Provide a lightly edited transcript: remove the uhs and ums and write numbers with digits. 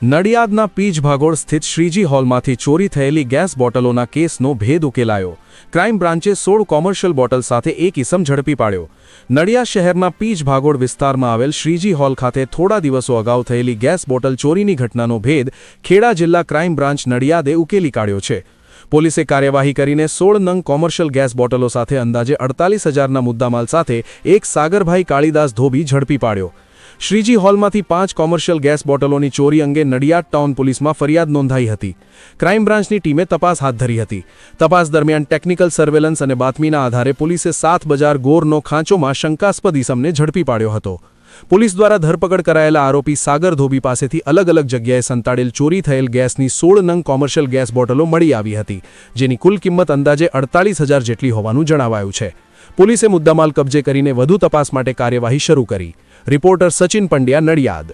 નડિયાદના પીજ ભાગોળ સ્થિત શ્રીજી હોલમાંથી ચોરી થયેલી ગેસ બોટલોના કેસનો ભેદ ઉકેલાયો। ક્રાઇમ બ્રાન્ચે 16 કોમર્શિયલ બોટલ સાથે એક ઇસમ ઝડપી પાડ્યો। નડિયાદ શહેરના પીજ ભાગોળ વિસ્તારમાં આવેલ શ્રીજી હોલ ખાતે થોડા દિવસો અગાઉ થયેલી ગેસ બોટલ ચોરીની ઘટનાનો ભેદ ખેડા જિલ્લા ક્રાઇમ બ્રાન્ચ નડિયાદે ઉકેલી કાઢ્યો છે। પોલીસે કાર્યવાહી કરીને 16 નંગ કોમર્શિયલ ગેસ બોટલો સાથે અંદાજે 48,000ના મુદ્દામાલ સાથે એક સાગરભાઈ કાળીદાસ ધોબી ઝડપી પાડ્યો। શ્રીજી હોલમાંથી 5 કોમર્શિયલ ગેસ બોટલોની ચોરી અંગે નડિયાદ ટાઉન પોલીસમાં ફરિયાદ નોંધાઈ હતી। ક્રાઇમ બ્રાન્ચની ટીમે તપાસ હાથ ધરી હતી। તપાસ દરમિયાન ટેકનિકલ સર્વેલન્સ અને બાતમીના આધારે પોલીસે 7 બજાર ગોરનો ખાંચોમાં શંકાસ્પદ ઇસમને ઝડપી પાડ્યો હતો। પોલીસ દ્વારા ધરપકડ કરાયેલા આરોપી સાગર ધોબી પાસેથી અલગ અલગ જગ્યાએ સંતાડેલ ચોરી થયેલ ગેસની 16 નંગ કોમર્શિયલ ગેસ બોટલો મળી આવી હતી, જેની કુલ કિંમત અંદાજે 48,000 જેટલી હોવાનું જણાવાયું છે। પોલીસે મુદ્દામાલ કબજે કરીને વધુ તપાસ માટે કાર્યવાહી શરૂ કરી। રિપોર્ટર સચિન પંડ્યા, નડિયાદ।